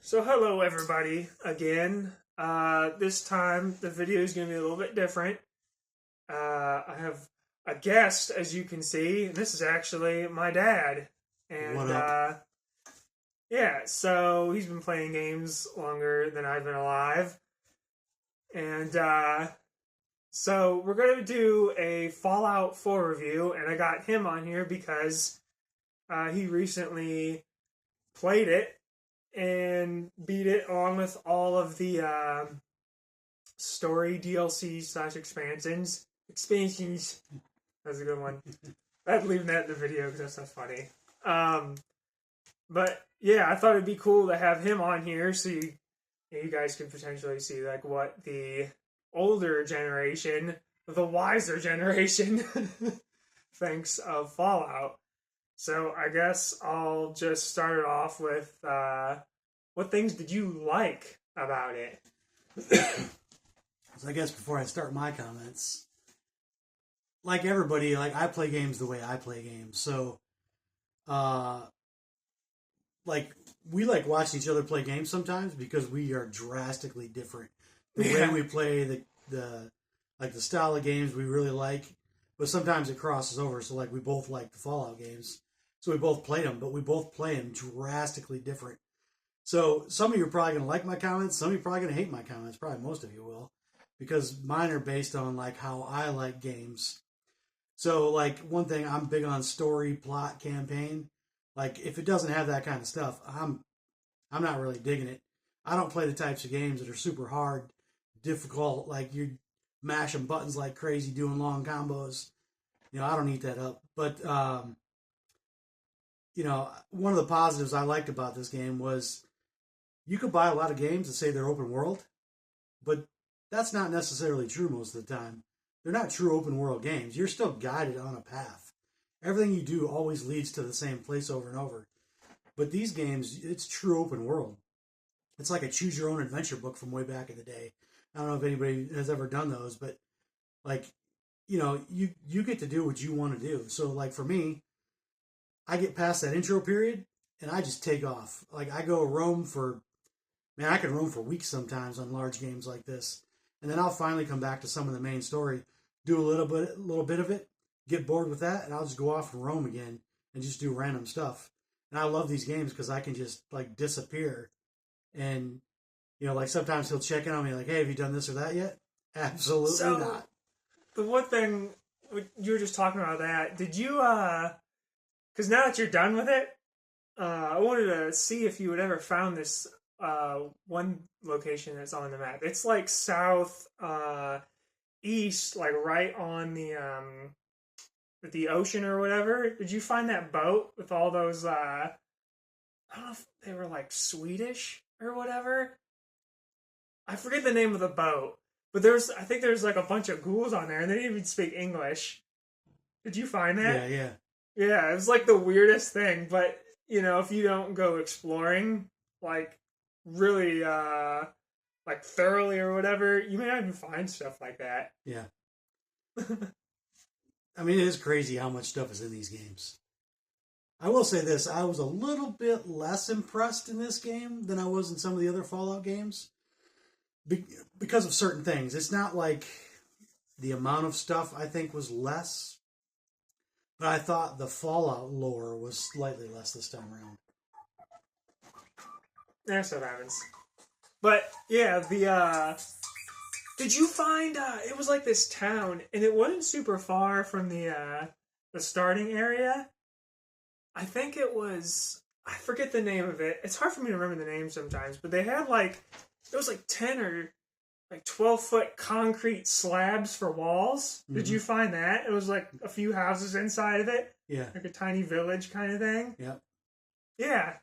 So hello everybody again. This time the video is going to be a little bit different. I have a guest, as you can see, and this is actually my dad. What And up? yeah, so he's been playing games longer than I've been alive. And so we're going to do a Fallout 4 review, and I got him on here because he recently played it and beat it along with all of the story DLC slash expansions. Expansions. That's a good one. I'd leave that in the video because that's not funny. But yeah, I thought it'd be cool to have him on here so you guys could potentially see like what the older generation, the wiser generation, thinks of Fallout. So I guess I'll just start it off with what things did you like about it? So I guess before I start my comments, like everybody, like I play games the way I play games. So, uh, like we like watching each other play games sometimes because we are drastically different. The way we play, the like the style of games we really like, but sometimes it crosses over. So like we both like the Fallout games, so we both played them, but we both play them drastically different. So some of you are probably gonna like my comments. Some of you are probably gonna hate my comments. Probably most of you will, because mine are based on like how I like games. So like one thing, I'm big on story, plot, campaign. Like if it doesn't have that kind of stuff, I'm not really digging it. I don't play the types of games that are super hard, difficult, like you're mashing buttons like crazy, doing long combos. I don't eat that up. But one of the positives I liked about this game was you could buy a lot of games that say they're open world, but that's not necessarily true most of the time. They're not true open world games. You're still guided on a path. Everything you do always leads to the same place over and over. But these games, it's true open world. It's like a choose your own adventure book from way back in the day. I don't know if anybody has ever done those, but like, you get to do what you want to do. So like for me, I get past that intro period and I just take off. Like I go roam for Man, I can roam for weeks sometimes on large games like this, and then I'll finally come back to some of the main story, do a little bit of it, get bored with that, and I'll just go off and roam again and just do random stuff. And I love these games because I can just like disappear, and like sometimes he'll check in on me like, "Hey, have you done this or that yet?" Absolutely So not. the one thing you were just talking about that, did you because now that you're done with it, I wanted to see if you had ever found this one location that's on the map. It's like south east, like right on the ocean or whatever. Did you find that boat with all those I don't know if they were like Swedish or whatever. I forget the name of the boat, but I think there's like a bunch of ghouls on there, and they didn't even speak English. Did you find Yeah, that? yeah. Yeah, it was like the weirdest thing. But if you don't go exploring, like really, like thoroughly or whatever, you may not even find stuff like that. Yeah. I mean, it is crazy how much stuff is in these games. I will say this: I was a little bit less impressed in this game than I was in some of the other Fallout games because of certain things. It's not like the amount of stuff I think was less, but I thought the Fallout lore was slightly less this time around. That's what happens. But yeah, the did you find it was like this town, and it wasn't super far from the starting area. I think it was. I forget the name of it. It's hard for me to remember the name sometimes, but they had like it was like 10 or like 12-foot concrete slabs for walls. Did Mm-hmm. you find that? It was like a few houses inside of it, Yeah. like a tiny village kind of thing. Yep. Yeah,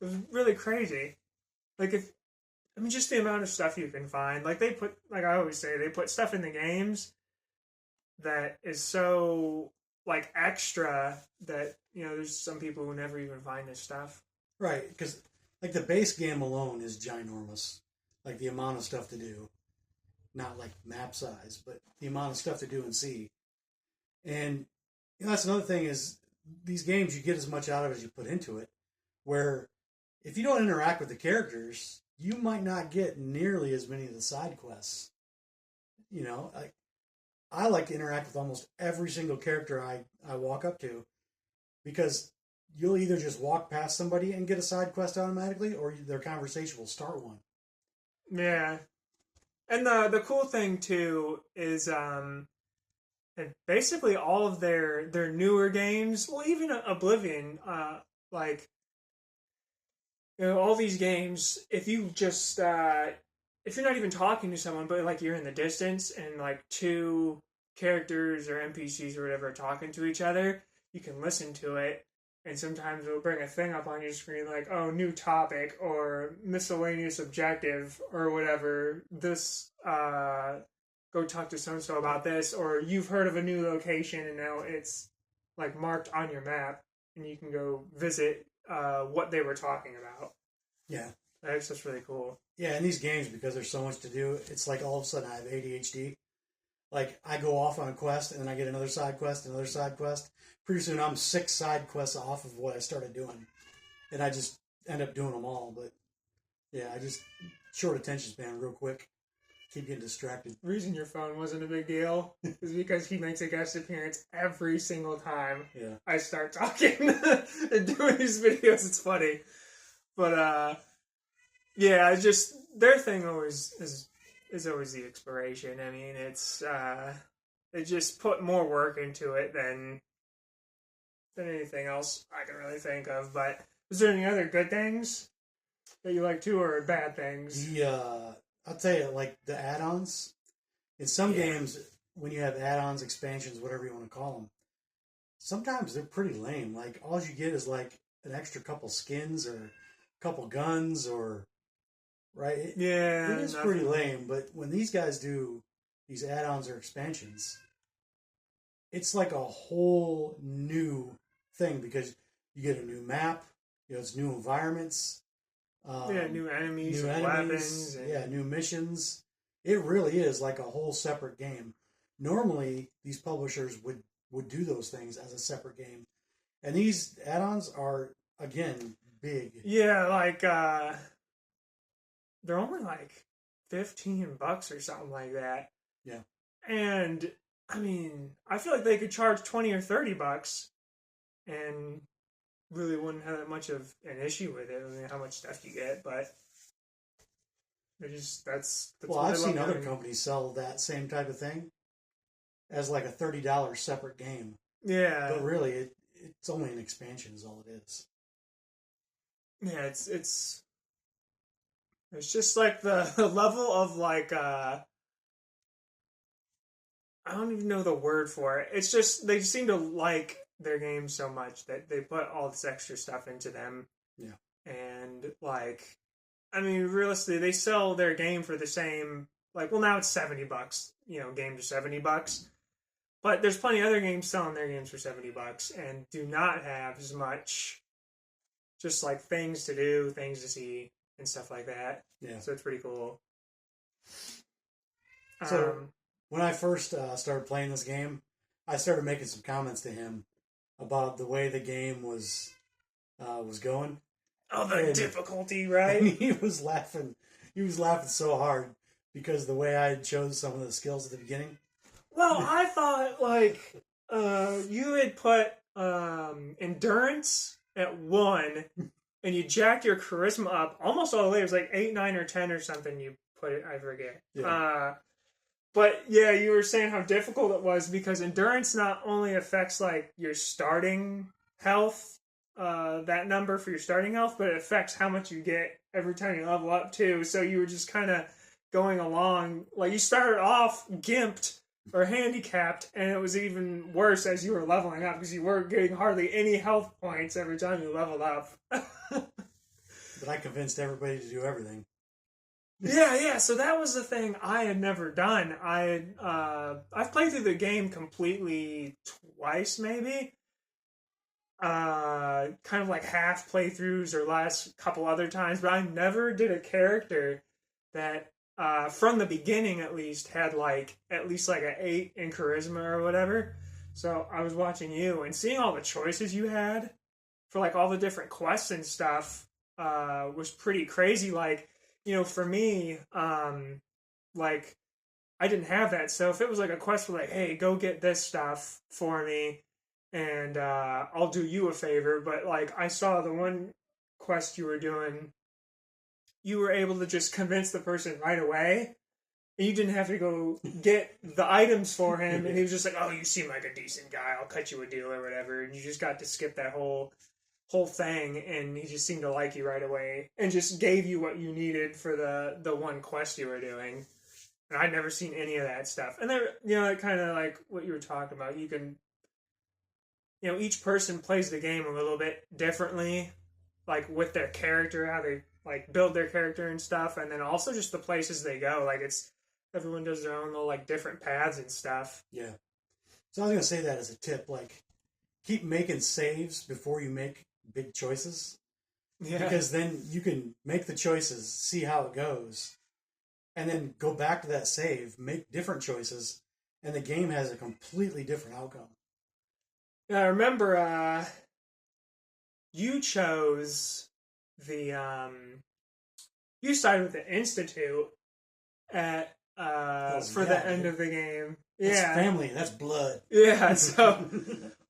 it was really crazy. Like if I mean, just the amount of stuff you can find. Like they put, like I always say, they put stuff in the games that is so like extra that there's some people who never even find this stuff. Right, because like the base game alone is ginormous. Like the amount of stuff to do, not like map size, but the amount of stuff to do and see. And that's another thing is these games you get as much out of as you put into it. Where if you don't interact with the characters, you might not get nearly as many of the side quests. You know, I like to interact with almost every single character I walk up to, because you'll either just walk past somebody and get a side quest automatically, or their conversation will start one. Yeah. And the cool thing too is and basically all of their newer games, well, even Oblivion, like, you know, all these games, if you just if you're not even talking to someone, but like you're in the distance and like two characters or NPCs or whatever are talking to each other, you can listen to it. And sometimes it'll bring a thing up on your screen like, oh, new topic or miscellaneous objective or whatever. This, go talk to so and so about this, or you've heard of a new location and now it's like marked on your map and you can go visit what they were talking about. Yeah. That's just really cool. Yeah, in these games, because there's so much to do, it's like all of a sudden I have ADHD. Like, I go off on a quest, and then I get another side quest, another side quest. Pretty soon I'm 6 side quests off of what I started doing. And I just end up doing them all. But, yeah, I just, short attention span real quick. Keep getting distracted. The reason your phone wasn't a big deal is because he makes a guest appearance every single time I start talking and doing these videos. It's funny. But, yeah, it's just, their thing always is always the exploration. I mean, it's, they just put more work into it than anything else I can really think of. But is there any other good things that you like too, or bad things? I'll tell you, like, the add-ons. In some games, when you have add-ons, expansions, whatever you want to call them, sometimes they're pretty lame. Like, all you get is, like, an extra couple skins or a couple guns or... Right? It is pretty lame, but when these guys do these add-ons or expansions, it's like a whole new thing, because you get a new map, you know, it's new environments. New enemies, weapons. New missions. It really is like a whole separate game. Normally, these publishers would do those things as a separate game. And these add-ons are, again, big. Yeah, like, they're only like $15 or something like that. Yeah. And, I mean, I feel like they could charge $20 or $30 and really wouldn't have that much of an issue with it. I mean, how much stuff you get, but that's well, I've seen other companies sell that same type of thing as like a $30 separate game. Yeah. But really, it's only an expansion is all it is. Yeah, it's just like the level of like, I don't even know the word for it. It's just, they seem to like their games so much that they put all this extra stuff into them. Yeah. And, like, I mean, realistically, they sell their game for the same, like, well, now it's $70, you know, games are $70. But there's plenty of other games selling their games for $70 and do not have as much, just, like, things to do, things to see, and stuff like that. Yeah. So it's pretty cool. So, when I first started playing this game, I started making some comments to him about the way the game was going. Oh, the difficulty, right? And he was laughing. He was laughing so hard because the way I had chose some of the skills at the beginning. Well, I thought, like, you had put endurance at 1, and you jacked your charisma up almost all the way. It was like 8, 9, or 10 or something you put it. I forget. Yeah. But, yeah, you were saying how difficult it was because endurance not only affects, like, your starting health, that number for your starting health, but it affects how much you get every time you level up, too. So you were just kind of going along. Like, you started off gimped or handicapped, and it was even worse as you were leveling up because you weren't getting hardly any health points every time you leveled up. But I convinced everybody to do everything. Yeah, so that was the thing I had never done. I've played through the game completely twice, maybe. Kind of like half playthroughs or last couple other times, but I never did a character that, from the beginning at least, had like at least like an 8 in charisma or whatever. So I was watching you and seeing all the choices you had for like all the different quests and stuff. was pretty crazy. Like, for me, like I didn't have that. So if it was like a quest for like, hey, go get this stuff for me, and I'll do you a favor. But like I saw the one quest you were doing, you were able to just convince the person right away. And you didn't have to go get the items for him, and he was just like, "Oh, you seem like a decent guy. I'll cut you a deal or whatever." And you just got to skip that whole thing, and he just seemed to like you right away, and just gave you what you needed for the one quest you were doing. And I'd never seen any of that stuff. And there, kind of like what you were talking about. You can, each person plays the game a little bit differently, like with their character, how they like build their character and stuff, and then also just the places they go. Like everyone does their own little like different paths and stuff. Yeah. So I was gonna say that as a tip, like keep making saves before you make big choices. Yeah. Because then you can make the choices, see how it goes, and then go back to that save, make different choices, and the game has a completely different outcome. Yeah, I remember you chose the you sided with the Institute at for the end of the game. That's family. That's blood. Yeah, so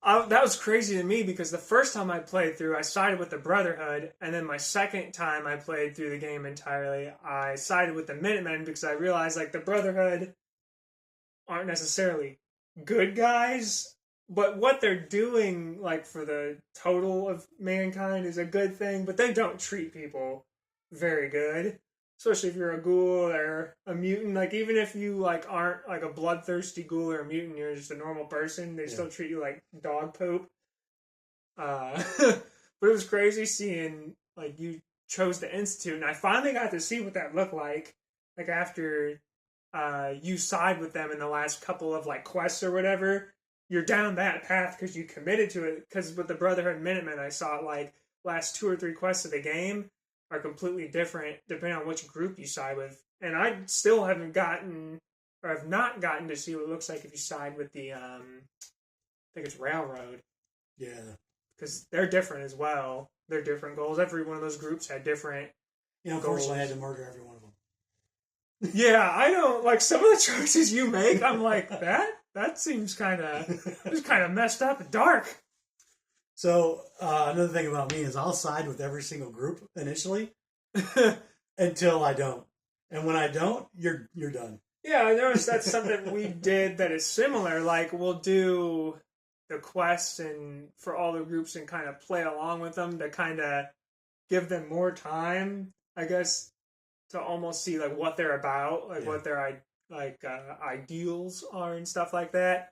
that was crazy to me because the first time I played through, I sided with the Brotherhood, and then my second time I played through the game entirely, I sided with the Minutemen because I realized like the Brotherhood aren't necessarily good guys, but what they're doing like for the total of mankind is a good thing, but they don't treat people very good. Especially if you're a ghoul or a mutant, like even if you like aren't like a bloodthirsty ghoul or a mutant, you're just a normal person. They still treat you like dog poop. But it was crazy seeing like you chose the Institute, and I finally got to see what that looked like. Like after you side with them in the last couple of like quests or whatever, you're down that path because you committed to it. Because with the Brotherhood Minutemen, I saw like last 2 or 3 quests of the game are completely different depending on which group you side with. And I still haven't gotten, or have not gotten to see what it looks like if you side with the, I think it's Railroad. Yeah. Because they're different as well. They're different goals. Every one of those groups had different unfortunately, I had to murder every one of them. Yeah, I don't, like, some of the choices you make, I'm like, that seems kind of messed up and dark. So another thing about me is I'll side with every single group initially until I don't, and when I don't, you're done. Yeah, I noticed that's something we did that is similar. Like we'll do the quests and for all the groups and kind of play along with them to kind of give them more time, I guess, to almost see like what they're about, like what their ideals are and stuff like that.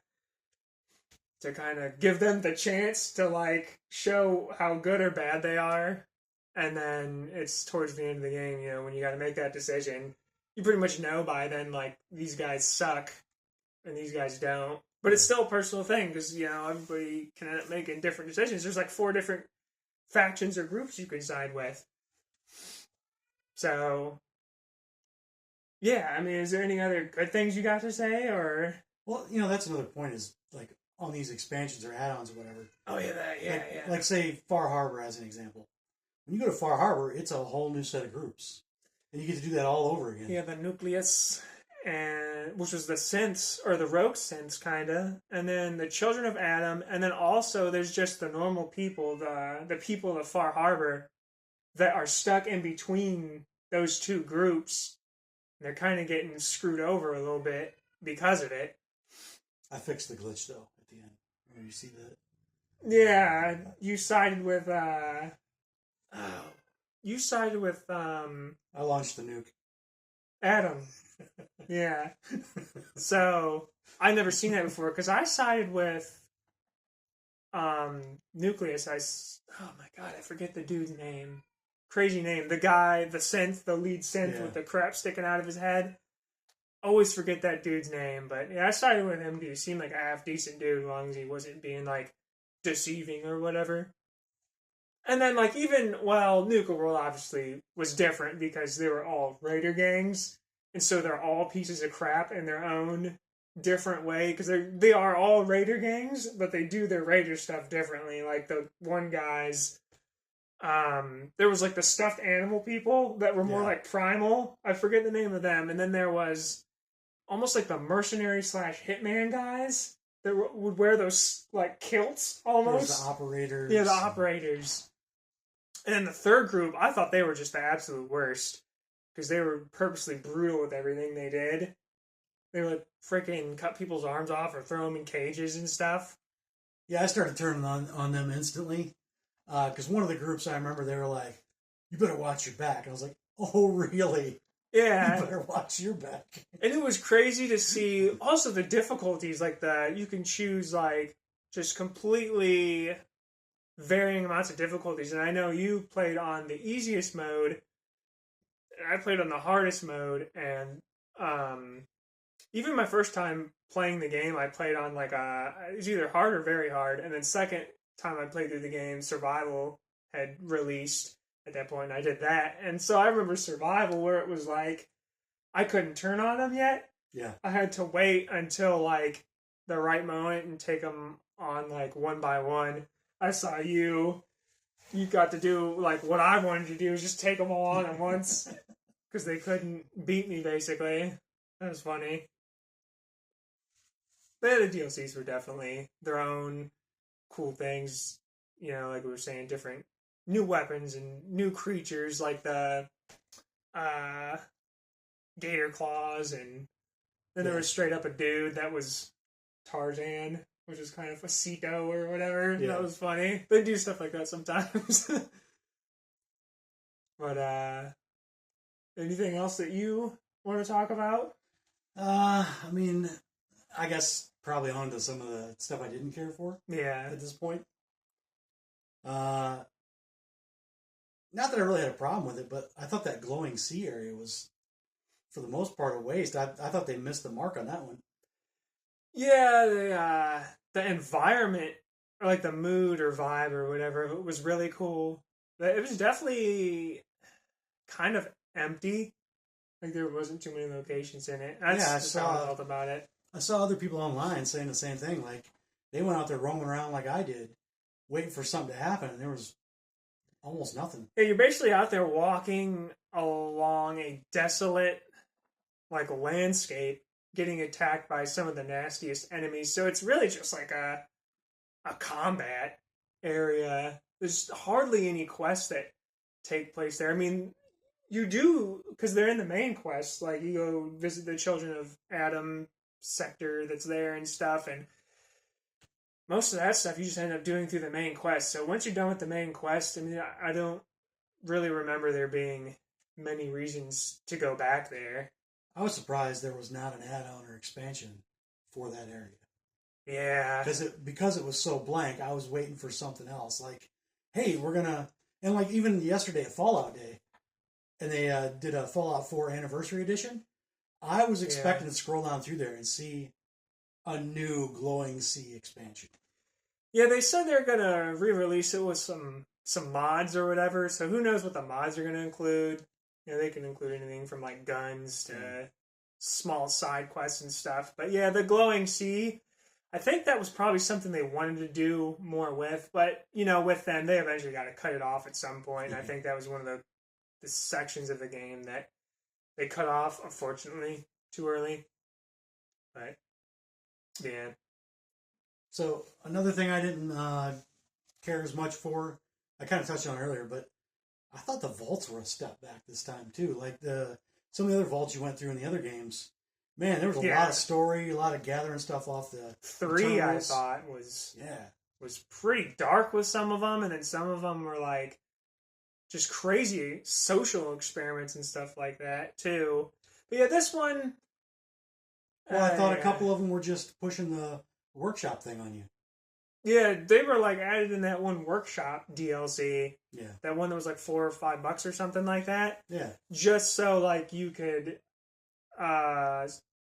To kind of give them the chance to like show how good or bad they are, and then it's towards the end of the game, when you got to make that decision, you pretty much know by then like these guys suck and these guys don't. But it's still a personal thing because everybody can end up making different decisions. There's like 4 different factions or groups you can side with. So yeah, I mean, is there any other good things you got to say or? Well, that's another point is like on these expansions or add-ons or whatever. Oh yeah, Like say Far Harbor as an example. When you go to Far Harbor, it's a whole new set of groups, and you get to do that all over again. Yeah, the Nucleus, and which was the synths or the rogue synths kinda, and then the Children of Adam, and then also there's just the normal people, the people of Far Harbor that are stuck in between those 2 groups. They're kind of getting screwed over a little bit because of it. I fixed the glitch though at the end. When you see that. Yeah, you sided with. You sided with. I launched the nuke. Adam. Yeah. So I've never seen that before because I sided with. Nucleus. Oh my god, I forget the dude's name. Crazy name. The guy, the synth, the lead synth with the crap sticking out of his head. Always forget that dude's name, but yeah, I sided with him because he seemed like a half decent dude as long as he wasn't being like deceiving or whatever. And then like Nuka World obviously was different because they were all raider gangs, and so they're all pieces of crap in their own different way because they are all raider gangs, but they do their raider stuff differently. Like the one guy's there was like the stuffed animal people that were more Yeah. like primal. I forget the name of them. And then there was almost like the mercenary slash hitman guys that would wear those like kilts There's almost. the operators. Yeah, the operators. And then the third group, I thought they were just the absolute worst because they were purposely brutal with everything they did. They would freaking cut people's arms off or throw them in cages and stuff. Yeah, I started turning on them instantly because one of the groups I remember they were like, "You better watch your back." And I was like, "Oh, really? Yeah. You better watch your back." And it was crazy to see also the difficulties, like you can choose like just completely varying amounts of difficulties. And I know you played on the easiest mode, and I played on the hardest mode. And even my first time playing the game, I played on like it was either hard or very hard. And then second time I played through the game, survival had released at that point, and I did that. And so I remember survival where it was like I couldn't turn on them yet. Yeah. I had to wait until like the right moment and take them on like one by one. I saw you got to do like what I wanted to do, is just take them all on at once because they couldn't beat me basically. That was funny. But the DLCs were definitely their own cool things. You know, like we were saying, different new weapons and new creatures like the gator claws, and then there was straight up a dude that was Tarzan, which was kind of a Sito or whatever. Yeah. That was funny. They do stuff like that sometimes. But anything else that you want to talk about? I mean, I guess probably on to some of the stuff I didn't care for Yeah. at this point. Not that I really had a problem with it, but I thought that glowing sea area was, for the most part, a waste. I thought they missed the mark on that one. Yeah, the environment, or like the mood or vibe or whatever, it was really cool. But it was definitely kind of empty. Like there wasn't too many locations in it. That's Yeah, I just how I felt about it. I saw other people online saying the same thing. Like, they went out there roaming around like I did, waiting for something to happen, and there was almost nothing. Yeah, you're basically out there walking along a desolate, like, landscape, getting attacked by some of the nastiest enemies. So it's really just like a combat area. There's hardly any quests that take place there. I mean, you do, because they're in the main quest. Like, you go visit the Children of Adam sector that's there and stuff, and most of that stuff you just end up doing through the main quest. So once you're done with the main quest, I mean, I don't really remember there being many reasons to go back there. I was surprised there was not an add-on or expansion for that area. Yeah. Because it was so blank, I was waiting for something else. Like, hey, we're gonna, and like even yesterday at Fallout Day, and they did a Fallout 4 Anniversary Edition. I was expecting to scroll down through there and see a new glowing sea expansion. Yeah, they said they're gonna re-release it with some mods or whatever. So who knows what the mods are gonna include? You know, they can include anything from like guns to small side quests and stuff. But yeah, the glowing sea, I think that was probably something they wanted to do more with. But you know, with them, they eventually got to cut it off at some point. And I think that was one of the sections of the game that they cut off, unfortunately, too early. But yeah. So another thing I didn't care as much for, I kind of touched on earlier, but I thought the vaults were a step back this time too. Like some of the other vaults you went through in the other games, man, there was a lot of story, a lot of gathering stuff off the 3. terminals. I thought was pretty dark with some of them, and then some of them were like just crazy social experiments and stuff like that too. But yeah, this one. Well, I thought a couple of them were just pushing the workshop thing on you. Yeah, they were like added in that one workshop DLC. Yeah. That one that was like $4 or $5 or something like that. Yeah. Just so like you could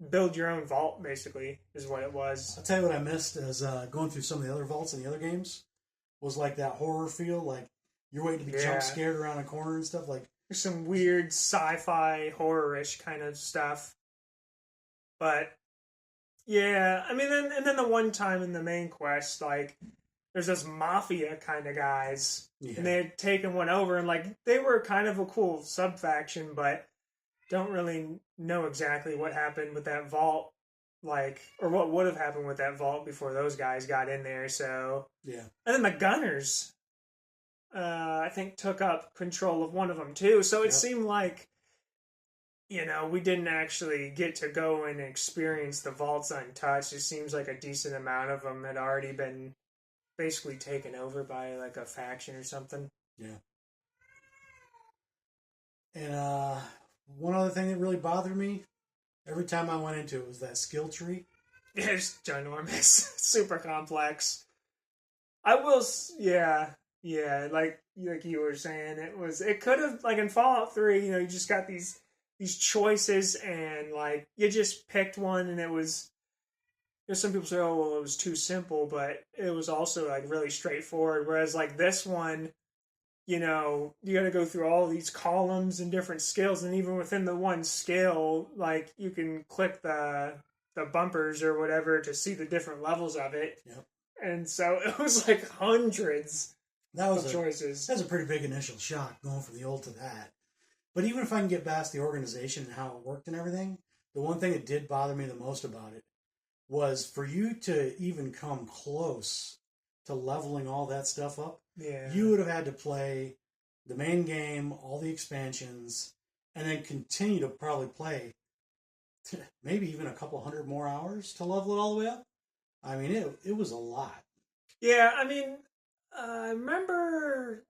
build your own vault, basically, is what it was. I'll tell you what I missed is going through some of the other vaults in the other games was like that horror feel, like you're waiting to be jump scared around a corner and stuff. Like there's some weird sci-fi horror-ish kind of stuff. But yeah, I mean, and then the one time in the main quest, like there's those mafia kind of guys, Yeah. and they had taken one over, and like they were kind of a cool sub faction, but don't really know exactly what happened with that vault, like, or what would have happened with that vault before those guys got in there. So Yeah. and then the Gunners, I think, took up control of one of them too. So it Yep. seemed like, we didn't actually get to go and experience the vaults untouched. It seems like a decent amount of them had already been basically taken over by like a faction or something. Yeah. And one other thing that really bothered me every time I went into it was that skill tree. It's ginormous, super complex. I will, yeah, like you were saying, it could have, like in Fallout 3, you just got these choices, and like you just picked one, and it was, some people say, oh well, it was too simple, but it was also like really straightforward. Whereas like this one, you got to go through all these columns and different skills, and even within the one skill, like you can click the bumpers or whatever to see the different levels of it. Yep. And so it was like hundreds That was of choices. That's a pretty big initial shock going from the old to that. But even if I can get past the organization and how it worked and everything, the one thing that did bother me the most about it was for you to even come close to leveling all that stuff up. Yeah. You would have had to play the main game, all the expansions, and then continue to probably play maybe even a couple hundred more hours to level it all the way up. I mean, it was a lot. Yeah, I mean, I remember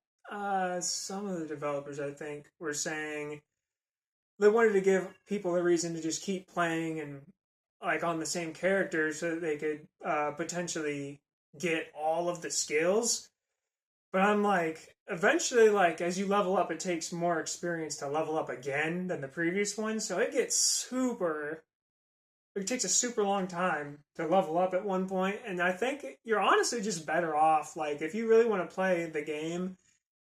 some of the developers, I think, were saying they wanted to give people a reason to just keep playing and like on the same character so that they could potentially get all of the skills. But I'm like, eventually, like, as you level up, it takes more experience to level up again than the previous one. So it takes a super long time to level up at one point. And I think you're honestly just better off, like, if you really want to play the game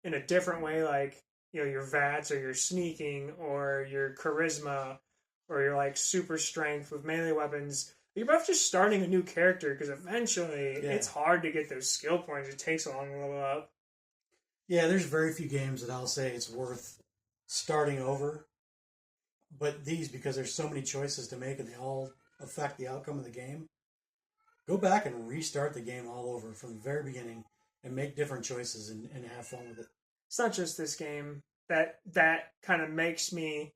in a different way, like, your VATS or your sneaking or your charisma or your, like, super strength with melee weapons, you're both just starting a new character, because eventually it's hard to get those skill points. It takes a long to level up. Yeah, there's very few games that I'll say it's worth starting over. But these, because there's so many choices to make and they all affect the outcome of the game, go back and restart the game all over from the very beginning and make different choices and have fun with it. It's not just this game that kind of makes me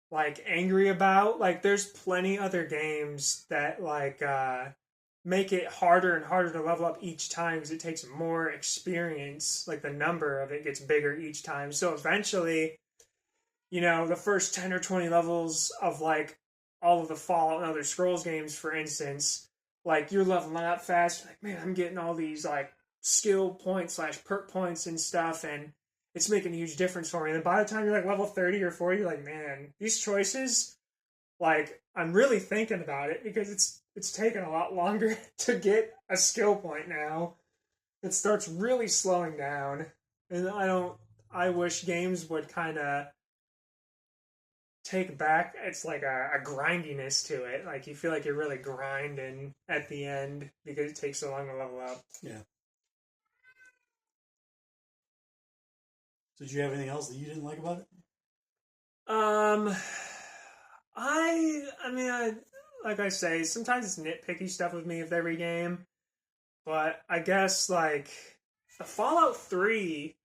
like angry about. Like, there's plenty other games that like make it harder and harder to level up each time because it takes more experience. Like, the number of it gets bigger each time. So eventually, the first 10 or 20 levels of like all of the Fallout and Elder Scrolls games, for instance, like you're leveling up fast. You're like, man, I'm getting all these like skill points / perk points and stuff, and it's making a huge difference for me. And then by the time you're like level 30 or 40, you're like, man, these choices, like, I'm really thinking about it, because it's taken a lot longer to get a skill point now. It starts really slowing down. And I wish games would kind of take back, it's like a grindiness to it. Like, you feel like you're really grinding at the end because it takes so long to level up. Yeah. So did you have anything else that you didn't like about it? I mean, like I say, sometimes it's nitpicky stuff with me with every game, but I guess like the Fallout 3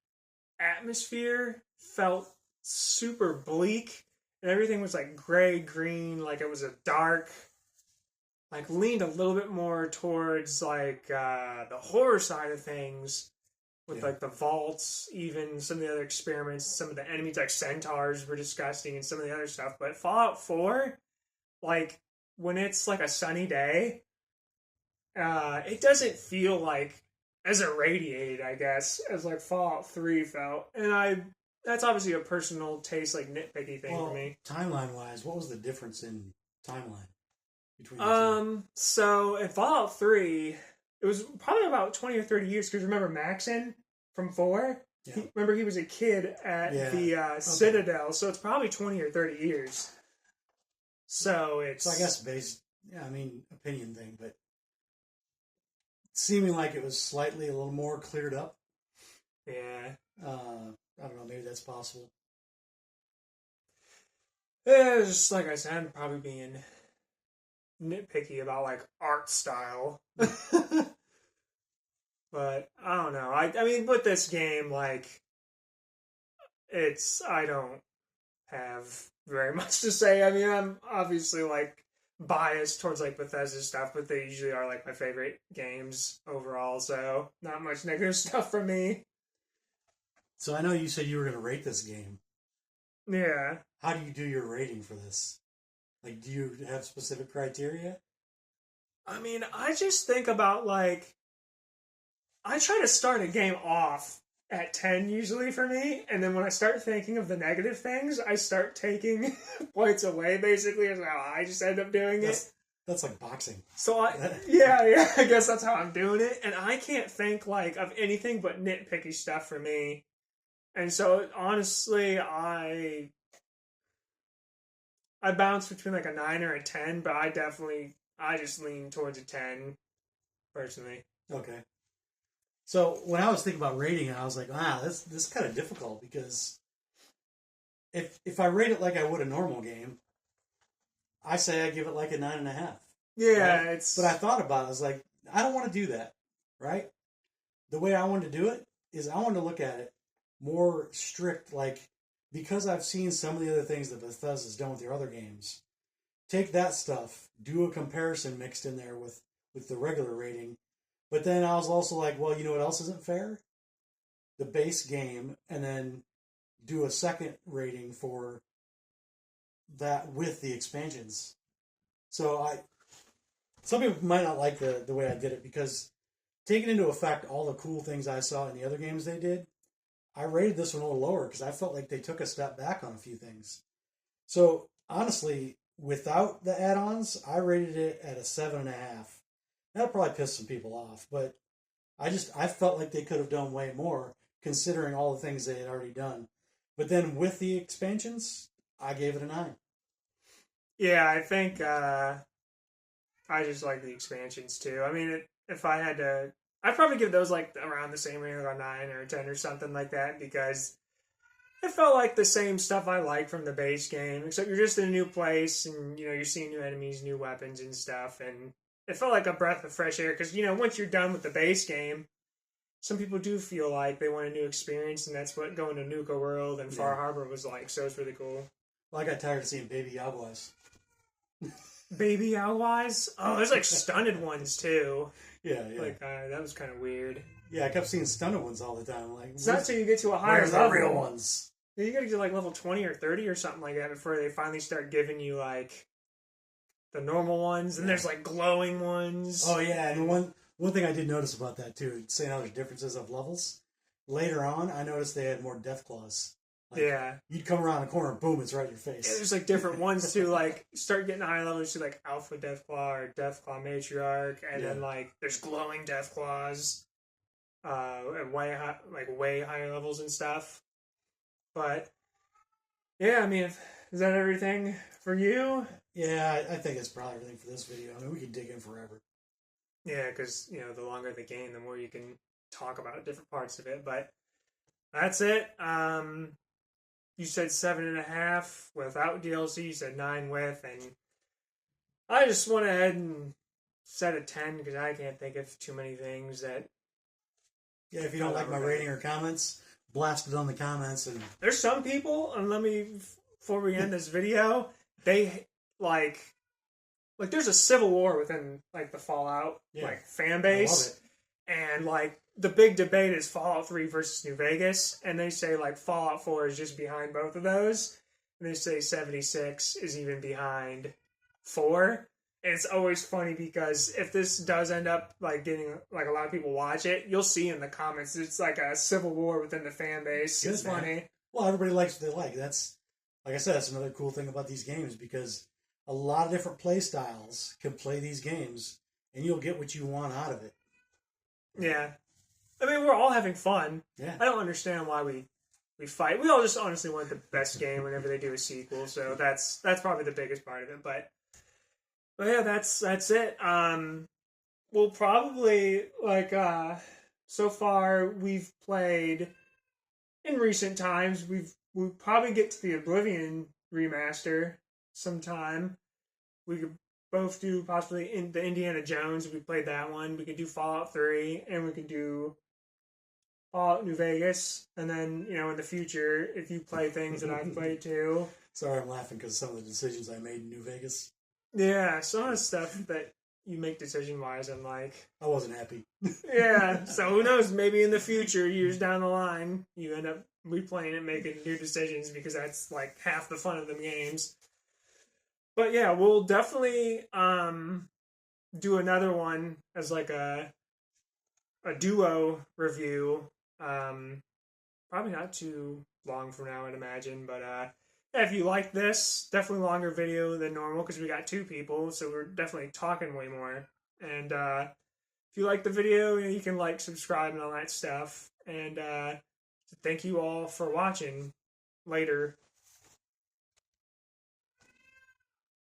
atmosphere felt super bleak, and everything was like gray green, like it was a dark, like leaned a little bit more towards like the horror side of things, with like the vaults, even some of the other experiments, some of the enemies like centaurs were disgusting, and some of the other stuff. But Fallout 4, like when it's like a sunny day, it doesn't feel like as irradiated, I guess, as like Fallout 3 felt. And that's obviously a personal taste, like nitpicky thing for me. Timeline wise, what was the difference in timeline between the two? So in Fallout 3, it was probably about 20 or 30 years, because remember Maxon from 4? Yeah. Remember, he was a kid at the Citadel, so it's probably 20 or 30 years. So it's... So I guess opinion thing, but seeming like it was slightly a little more cleared up. Yeah. I don't know, maybe that's possible. Yeah, just like I said, I'm probably being nitpicky about like art style. But I don't know. I mean, with this game, like, I don't have very much to say. I mean, I'm obviously like biased towards like Bethesda stuff, but they usually are like my favorite games overall. So not much negative stuff from me. So I know you said you were going to rate this game. Yeah. How do you do your rating for this? Like, do you have specific criteria? I mean, I just think about like I try to start a game off at 10 usually for me, and then when I start thinking of the negative things, I start taking points away. Basically, is how I just end up doing it. That's like boxing. So yeah, I guess that's how I'm doing it, and I can't think like of anything but nitpicky stuff for me. And so honestly, I bounce between like a 9 or a 10, but I just lean towards a 10 personally. Okay. So when I was thinking about rating it, I was like, this is kind of difficult because if I rate it like I would a normal game, I say I give it like a 9.5. Yeah, right? But I thought about it. I was like, I don't want to do that, right? The way I want to do it is I want to look at it more strict, like, because I've seen some of the other things that Bethesda's done with their other games. Take that stuff, do a comparison mixed in there with the regular rating. But then I was also like, well, you know what else isn't fair? The base game, and then do a second rating for that with the expansions. So some people might not like the way I did it because taking into effect all the cool things I saw in the other games they did, I rated this one a little lower because I felt like they took a step back on a few things. So honestly, without the add-ons, I rated it at a 7.5. That'll probably piss some people off, but I felt like they could have done way more considering all the things they had already done. But then with the expansions, I gave it a 9. Yeah, I think I just like the expansions too. I mean, if I had to, I'd probably give those like around the same range, like a 9 or a 10 or something like that, because it felt like the same stuff I like from the base game, except you're just in a new place and you're seeing new enemies, new weapons and stuff, and it felt like a breath of fresh air because once you're done with the base game, some people do feel like they want a new experience, and that's what going to Nuka World and Far Harbor was like. So it's really cool. Well, I got tired of seeing baby Yaguas. Baby Yaguas? Oh, there's like stunted ones too. Yeah. Like that was kind of weird. Yeah, I kept seeing stunted ones all the time. Like, it's not until you get to a higher level. The real ones? You gotta get to like level 20 or 30 or something like that before they finally start giving you like the normal ones, and there's like glowing ones. Oh yeah, and one thing I did notice about that too, saying how there's differences of levels. Later on, I noticed they had more death claws. Like, yeah, you'd come around a corner, boom, it's right in your face. Yeah, there's like different ones too. Like start getting higher levels to like Alpha Deathclaw or Deathclaw Matriarch, and then like there's glowing Deathclaws, and way higher levels and stuff. But yeah, I mean, is that everything for you? Yeah, I think it's probably everything for this video. I mean, we could dig in forever. Yeah, because the longer the game, the more you can talk about different parts of it. But that's it. You said 7.5 without DLC. You said 9 with, and I just went ahead and set a 10 because I can't think of too many things that. Yeah, if you don't like my rating or comments, blast it on the comments. And there's some people, and before we end this video, they like there's a civil war within like the Fallout fan base, and like the big debate is Fallout 3 versus New Vegas, and they say like Fallout 4 is just behind both of those, and they say 76 is even behind 4. And it's always funny because if this does end up like getting like a lot of people watch it, you'll see in the comments it's like a civil war within the fan base. It's funny. Well, everybody likes what they like. That's, like I said, that's another cool thing about these games because a lot of different play styles can play these games, and you'll get what you want out of it. Yeah. I mean, we're all having fun. Yeah. I don't understand why we fight. We all just honestly want the best game whenever they do a sequel, so that's probably the biggest part of it. But yeah, that's it. We'll we'll probably like so far we've played in recent times we'll probably get to the Oblivion remaster sometime. We could both do possibly in the Indiana Jones if we played that one. We could do Fallout 3 and we could do Fallout New Vegas, and then in the future if you play things that I've played too. Sorry, I'm laughing because some of the decisions I made in New Vegas. Yeah, some of the stuff that you make decision wise, I'm like, I wasn't happy. yeah. So who knows? Maybe in the future, years down the line, you end up replaying it, making new decisions because that's like half the fun of the games. But yeah, we'll definitely do another one as like a duo review. Probably not too long from now, I'd imagine. But if you like this, definitely longer video than normal because we got two people, so we're definitely talking way more. And if you like the video, you can like, subscribe, and all that stuff. And thank you all for watching. Later.